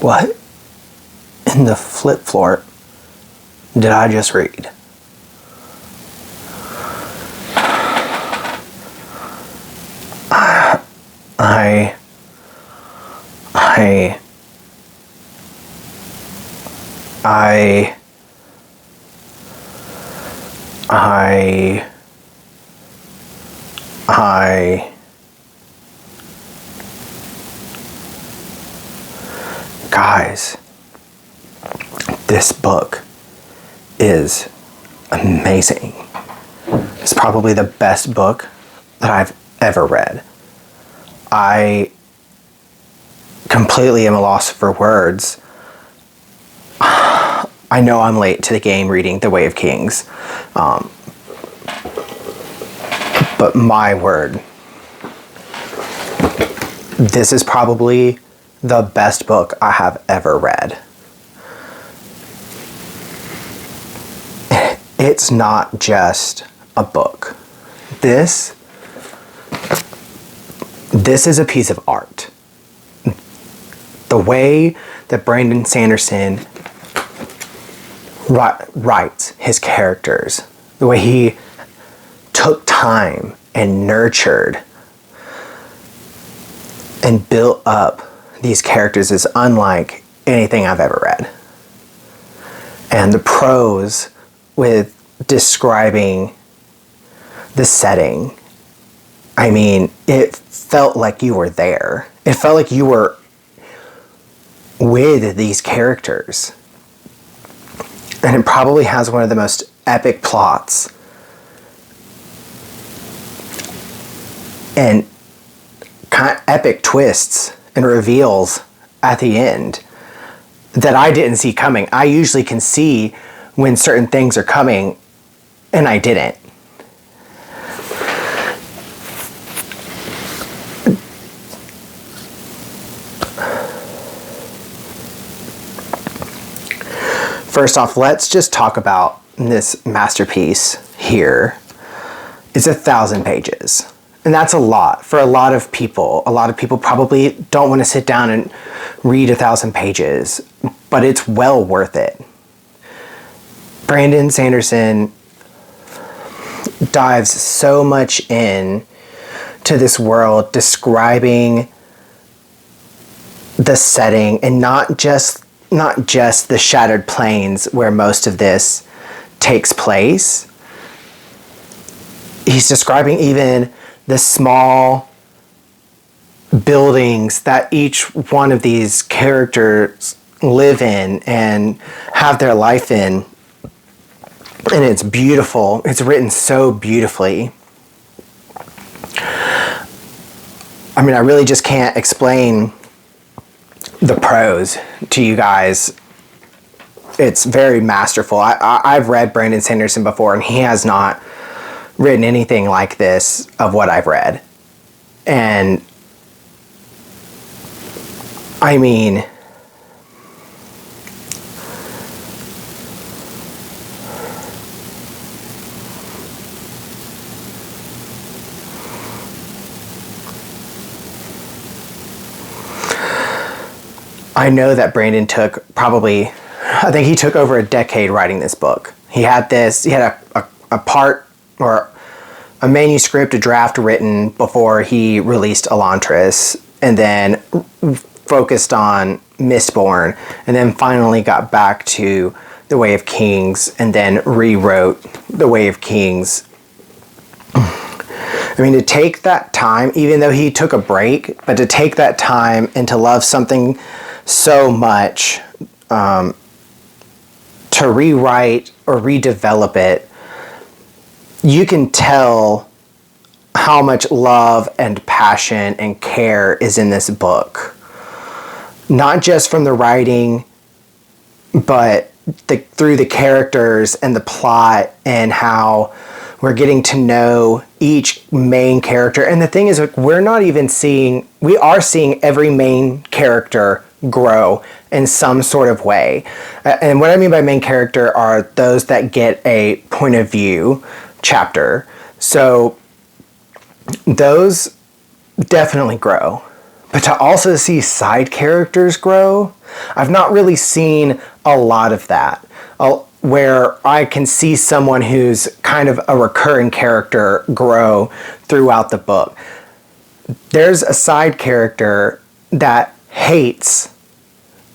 What in the flip-florp did I just read? Guys, this book is amazing. It's probably the best book that I've ever read. I completely am a loss for words. I know I'm late to the game reading The Way of Kings, but my word, this is probably the best book I have ever read. It's not just a book. This is a piece of art. The way that Brandon Sanderson writes his characters, the way he took time and nurtured and built up these characters is unlike anything I've ever read. And the prose with describing the setting, I mean, it felt like you were there. It felt like you were with these characters. And it probably has one of the most epic plots and kind of epic twists and reveals at the end that I didn't see coming. I usually can see when certain things are coming, and I didn't. First off, let's just talk about this masterpiece here. It's 1,000 pages. And that's a lot for a lot of people. A lot of people probably don't want to sit down and read 1,000 pages, but it's well worth it. Brandon Sanderson dives so much in to this world, describing the setting, and not just the Shattered Plains where most of this takes place. He's describing even the small buildings that each one of these characters live in and have their life in. And it's beautiful. It's written so beautifully. I mean, I really just can't explain the prose to you guys. It's very masterful. I've read Brandon Sanderson before, and he has not written anything like this of what I've read. And I mean, I know that Brandon took I think he took over a decade writing this book. He had a part or a manuscript, a draft written before he released Elantris, and then focused on Mistborn, and then finally got back to The Way of Kings, and then rewrote The Way of Kings. I mean, to take that time, even though he took a break, but to take that time and to love something so much, to rewrite or redevelop it, you can tell how much love and passion and care is in this book. Not just from the writing, but through the characters and the plot, and how we're getting to know each main character. And the thing is, we are seeing every main character grow in some sort of way. And what I mean by main character are those that get a point of view chapter. So those definitely grow. But to also see side characters grow, I've not really seen a lot of that, where I can see someone who's kind of a recurring character grow throughout the book. There's a side character that hates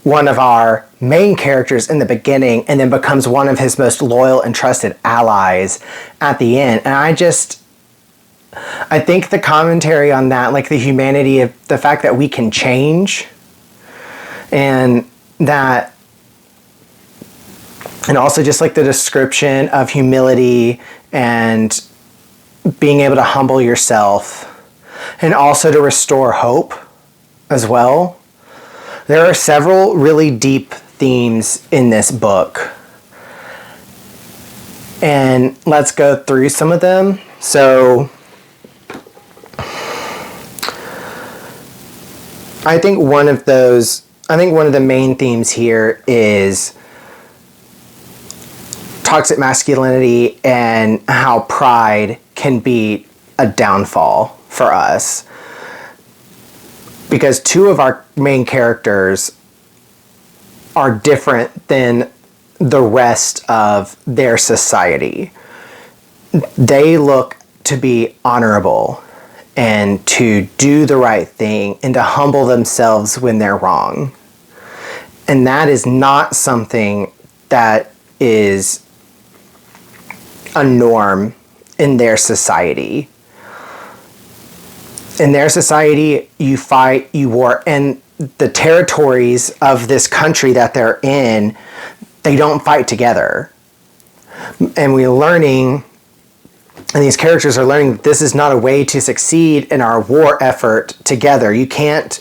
one of our main characters in the beginning and then becomes one of his most loyal and trusted allies at the end. And I think the commentary on that, like the humanity of the fact that we can change, and also just like the description of humility and being able to humble yourself, and also to restore hope as well. There are several really deep themes in this book, and let's go through some of them. So I think one of the main themes here is toxic masculinity and how pride can be a downfall for us. Because two of our main characters are different than the rest of their society. They look to be honorable and to do the right thing and to humble themselves when they're wrong. And that is not something that is a norm in their society. In their society, you fight, you war, and the territories of this country that they're in, they don't fight together. And we're learning, and these characters are learning, that this is not a way to succeed in our war effort together. You can't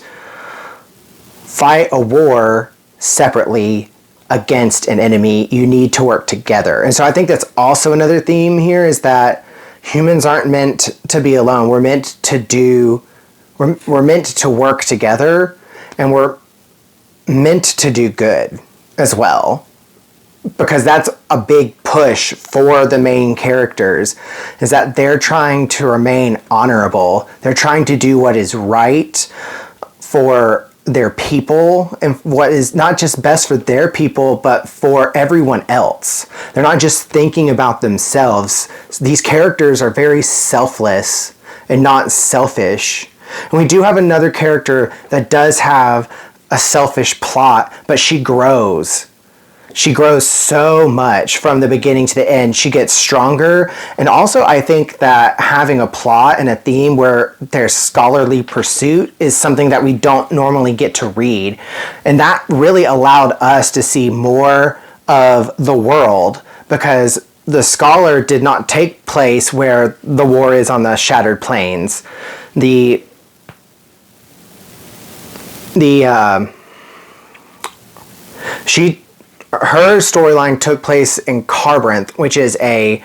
fight a war separately against an enemy. You need to work together. And so I think that's also another theme here, is that humans aren't meant to be alone. We're meant to we're meant to work together, and we're meant to do good as well. Because that's a big push for the main characters, is that they're trying to remain honorable. They're trying to do what is right for their people, and what is not just best for their people, but for everyone else. They're not just thinking about themselves. These characters are very selfless and not selfish. And we do have another character that does have a selfish plot, but she grows. She grows so much from the beginning to the end. She gets stronger. And also, I think that having a plot and a theme where there's scholarly pursuit is something that we don't normally get to read. And that really allowed us to see more of the world, because the scholar did not take place where the war is on the Shattered Plains. Her storyline took place in Carbrant, which is a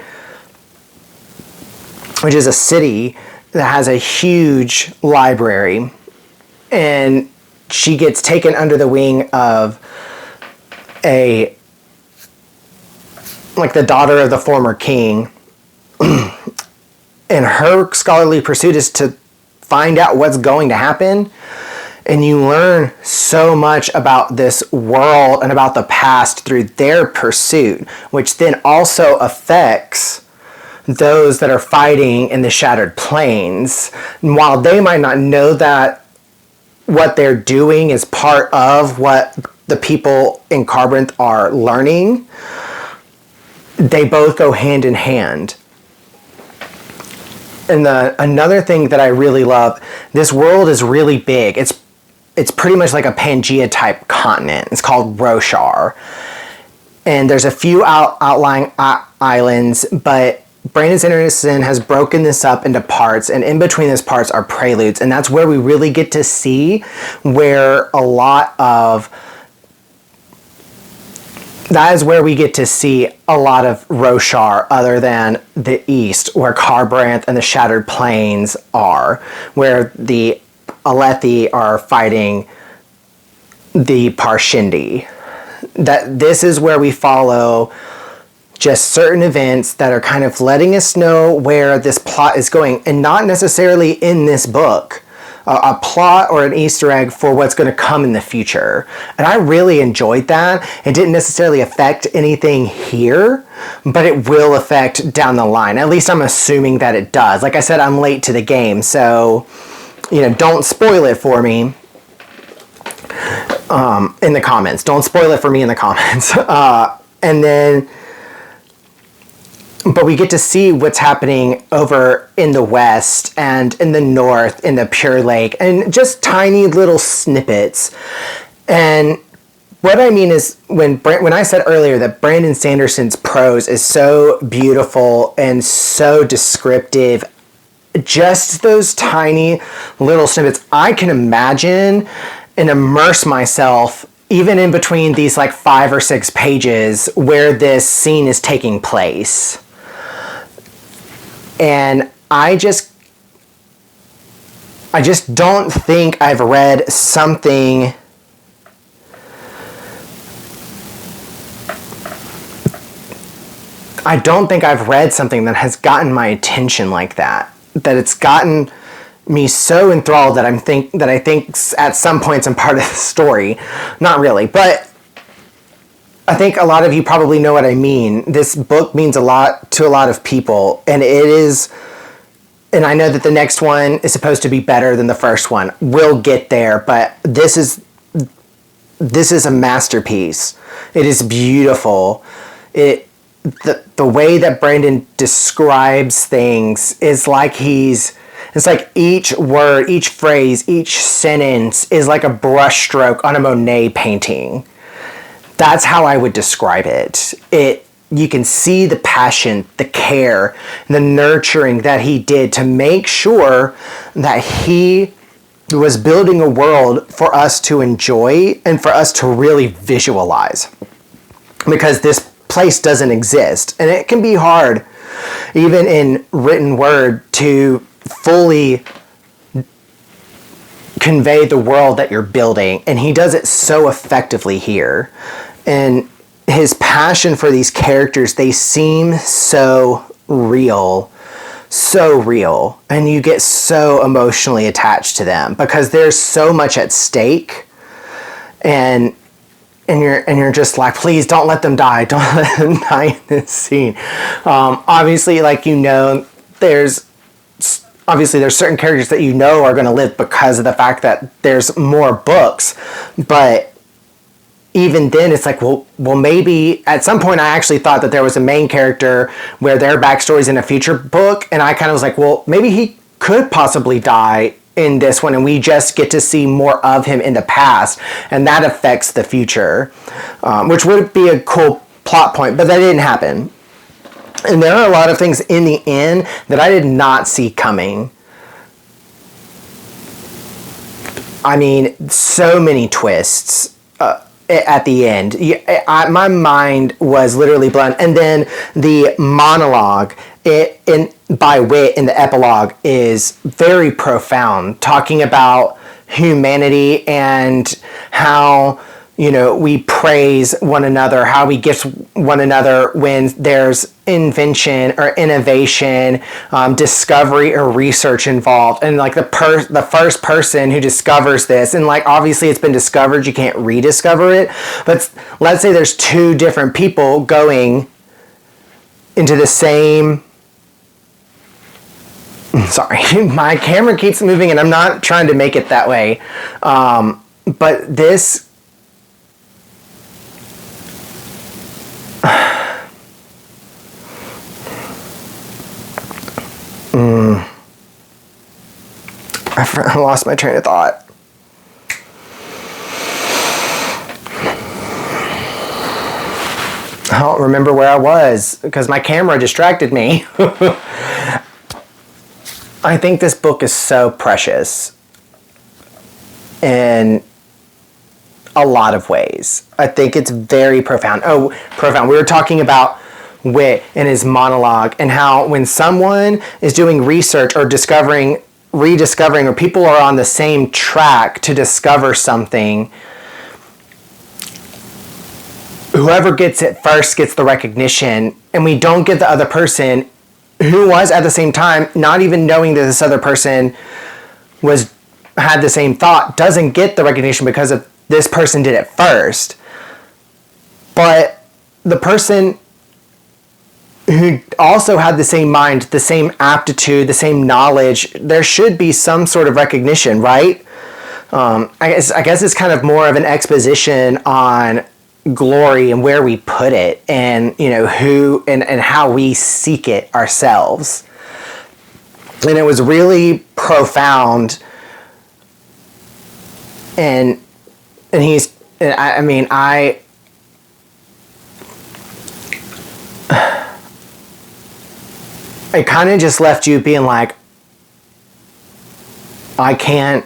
city that has a huge library, and she gets taken under the wing of the daughter of the former king, and her scholarly pursuit is to find out what's going to happen. And you learn so much about this world and about the past through their pursuit, which then also affects those that are fighting in the Shattered Plains. And while they might not know that what they're doing is part of what the people in Carbrant are learning, they both go hand in hand. And another thing that I really love, this world is really big. It's pretty much like a Pangea type continent. It's called Roshar. And there's a few outlying islands, but Brandon Sanderson has broken this up into parts, and in between those parts are preludes. And that's where we really get to see where that is where we get to see a lot of Roshar, other than the east, where Carbrant and the Shattered Plains are, where the Alethi are fighting the Parshindi. That this is where we follow just certain events that are kind of letting us know where this plot is going, and not necessarily in this book, a plot or an Easter egg for what's going to come in the future. And I really enjoyed that. It didn't necessarily affect anything here, but it will affect down the line. At least I'm assuming that it does. Like I said, I'm late to the game, so, you know, don't spoil it for me in the comments. Don't spoil it for me in the comments. And then, but we get to see what's happening over in the west and in the north, in the Pure Lake, and just tiny little snippets. And what I mean is, when I said earlier that Brandon Sanderson's prose is so beautiful and so descriptive, just those tiny little snippets, I can imagine and immerse myself even in between these like 5 or 6 pages where this scene is taking place. And I just don't think I've read something that has gotten my attention like that. That it's gotten me so enthralled that I think at some points I'm part of the story. Not really, but I think a lot of you probably know what I mean. This book means a lot to a lot of people, and it is, and I know that the next one is supposed to be better than the first one. We'll get there, but this is a masterpiece. It is beautiful. The way that Brandon describes things is like it's like each word, each phrase, each sentence is like a brushstroke on a Monet painting. That's how I would describe it. You can see the passion, the care, the nurturing that he did to make sure that he was building a world for us to enjoy and for us to really visualize. Because this place doesn't exist. And it can be hard, even in written word, to fully convey the world that you're building. And he does it so effectively here. And his passion for these characters, they seem so real. And you get so emotionally attached to them because there's so much at stake. And you're just like, please don't let them die. Don't let them die in this scene. Obviously, like, you know, there's certain characters that you know are going to live because of the fact that there's more books. But even then, it's like, well, maybe at some point I actually thought that there was a main character where their backstory's in a future book. And I kind of was like, well, maybe he could possibly die in this one, and we just get to see more of him in the past, and that affects the future, which would be a cool plot point, but that didn't happen. And there are a lot of things in the end that I did not see coming. I mean, so many twists at the end. My mind was literally blown. And then the monologue by Wit in the epilogue is very profound, talking about humanity and how, you know, we praise one another, how we gift one another when there's invention or innovation, discovery or research involved. And like the first person who discovers this, and like obviously it's been discovered, you can't rediscover it, but let's say there's 2 different people going into the same... Sorry, my camera keeps moving and I'm not trying to make it that way. But this... I lost my train of thought. I don't remember where I was because my camera distracted me. I think this book is so precious in a lot of ways. I think it's very profound. Profound. We were talking about Wit in his monologue and how when someone is doing research or rediscovering, or people are on the same track to discover something, whoever gets it first gets the recognition, and we don't get the other person who was at the same time not even knowing that this other person was had the same thought doesn't get the recognition because of this person did it first. But the person who also had the same mind, the same aptitude, the same knowledge, there should be some sort of recognition, right? I guess it's kind of more of an exposition on glory and where we put it, and who and how we seek it ourselves. And it was really profound. And it kind of just left you being like, I can't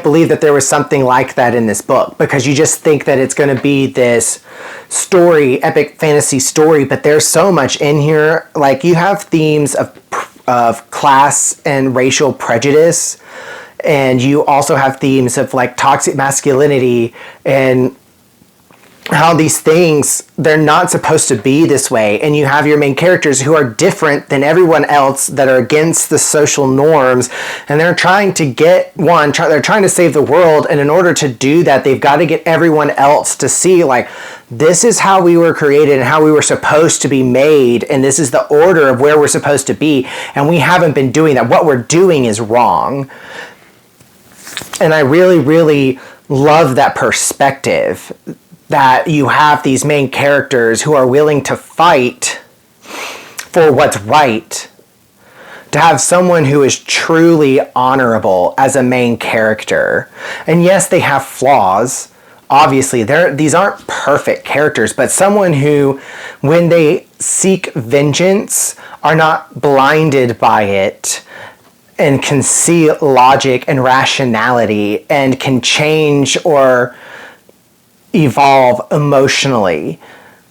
believe that there was something like that in this book, because you just think that it's going to be this story, epic fantasy story, but there's so much in here. Like, you have themes of class and racial prejudice, and you also have themes of like toxic masculinity and how these things, they're not supposed to be this way. And you have your main characters who are different than everyone else, that are against the social norms, and they're trying to they're trying to save the world, and in order to do that, they've got to get everyone else to see, like, this is how we were created and how we were supposed to be made, and this is the order of where we're supposed to be, and we haven't been doing that. What we're doing is wrong. And I really, really love that perspective, that you have these main characters who are willing to fight for what's right. To have someone who is truly honorable as a main character. And yes, they have flaws. Obviously, these aren't perfect characters, but someone who, when they seek vengeance, are not blinded by it, and can see logic and rationality, and can change or evolve emotionally,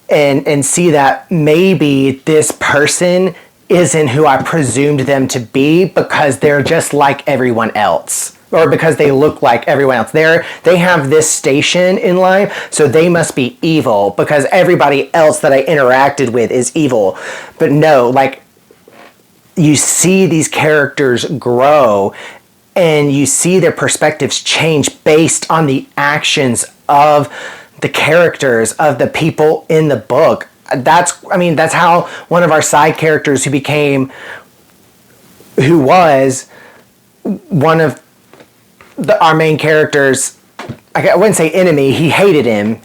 and see that maybe this person isn't who I presumed them to be, because they're just like everyone else, or because they look like everyone else. They have this station in life, so they must be evil because everybody else that I interacted with is evil. But no, like, you see these characters grow, and you see their perspectives change based on the actions of the characters, of the people in the book. That's how one of our side characters who was one of our main characters, I wouldn't say enemy, he hated him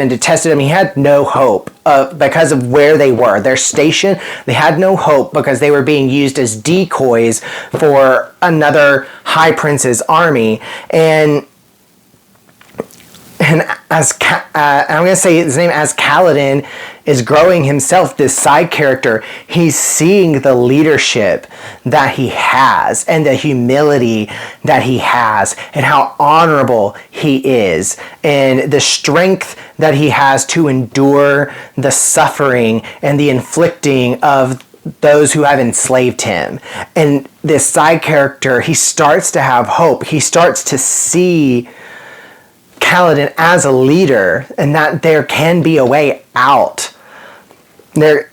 and detested him. He had no hope because of where they were, their station. They had no hope because they were being used as decoys for another High Prince's army. And as I'm going to say his name, as Kaladin is growing himself, this side character, he's seeing the leadership that he has, and the humility that he has, and how honorable he is, and the strength that he has to endure the suffering and the inflicting of those who have enslaved him. And this side character, he starts to have hope. He starts to see Kaladin as a leader, and that there can be a way out there.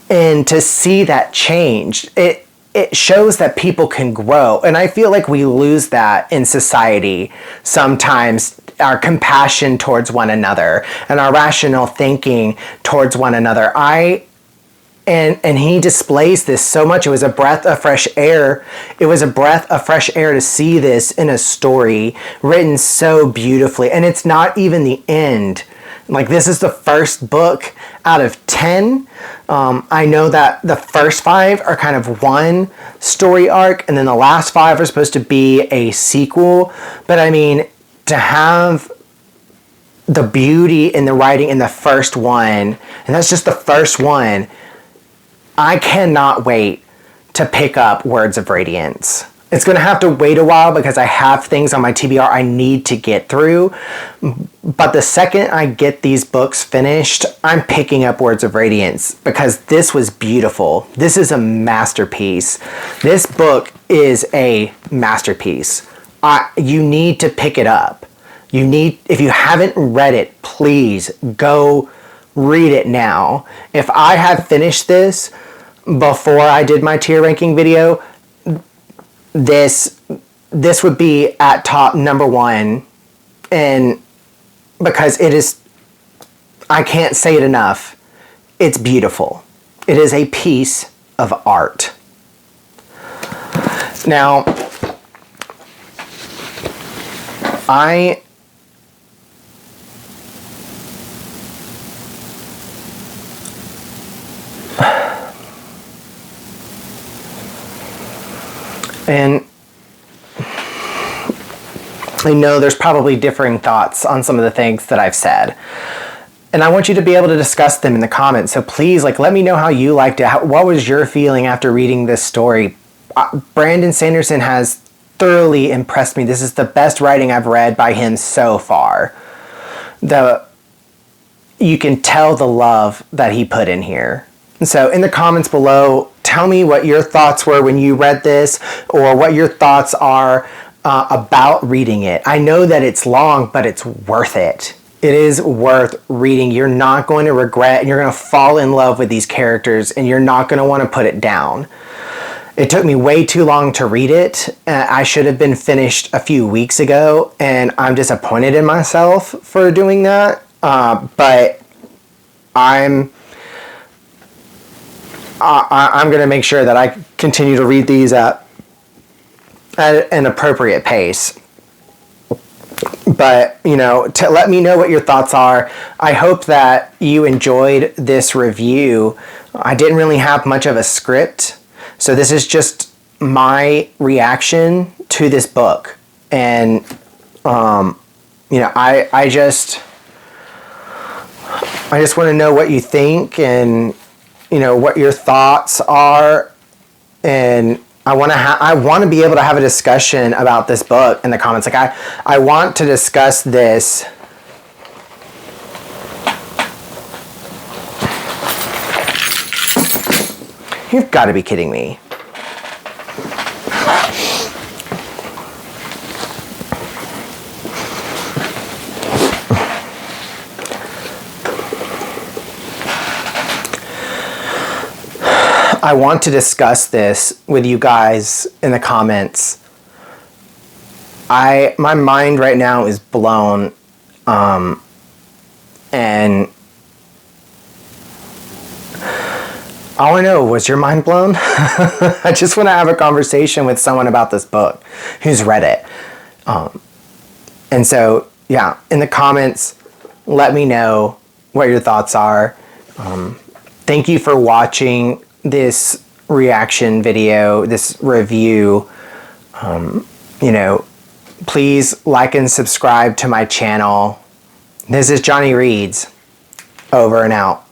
And to see that change, it shows that people can grow. And I feel like we lose that in society sometimes, our compassion towards one another and our rational thinking towards one another. And he displays this so much. It was a breath of fresh air. It was a breath of fresh air to see this in a story written so beautifully. And it's not even the end. Like, this is the first book out of 10. I know that the first 5 are kind of one story arc, and then the last 5 are supposed to be a sequel. But I mean, to have the beauty in the writing in the first one, and that's just the first one, I cannot wait to pick up Words of Radiance. It's going to have to wait a while because I have things on my TBR I need to get through. But the second I get these books finished, I'm picking up Words of Radiance, because this was beautiful. This is a masterpiece. This book is a masterpiece. You need to pick it up. If you haven't read it, please go read it now. If I had finished this before I did my tier ranking video, this would be at top #1, and because it is, I can't say it enough, it's beautiful. It is a piece of art. Now, and I know there's probably differing thoughts on some of the things that I've said. And I want you to be able to discuss them in the comments. So please, let me know how you liked it. What was your feeling after reading this story? Brandon Sanderson has thoroughly impressed me. This is the best writing I've read by him so far. You can tell the love that he put in here. So in the comments below, tell me what your thoughts were when you read this, or what your thoughts are about reading it. I know that it's long, but it's worth it. It is worth reading. You're not going to regret, and you're going to fall in love with these characters, and you're not going to want to put it down. It took me way too long to read it. I should have been finished a few weeks ago, and I'm disappointed in myself for doing that. But I'm going to make sure that I continue to read these at an appropriate pace. But, to let me know what your thoughts are. I hope that you enjoyed this review. I didn't really have much of a script, so this is just my reaction to this book. And, I just want to know what you think, and, what your thoughts are. And I want to be able to have a discussion about this book in the comments. I want to discuss this. You've got to be kidding me. I want to discuss this with you guys in the comments. My mind right now is blown, and I want to know, was your mind blown? I just want to have a conversation with someone about this book who's read it. And so, yeah, in the comments, let me know what your thoughts are. Thank you for watching this reaction video, this review. Please like and subscribe to my channel. This is Johnny Reads, over and out.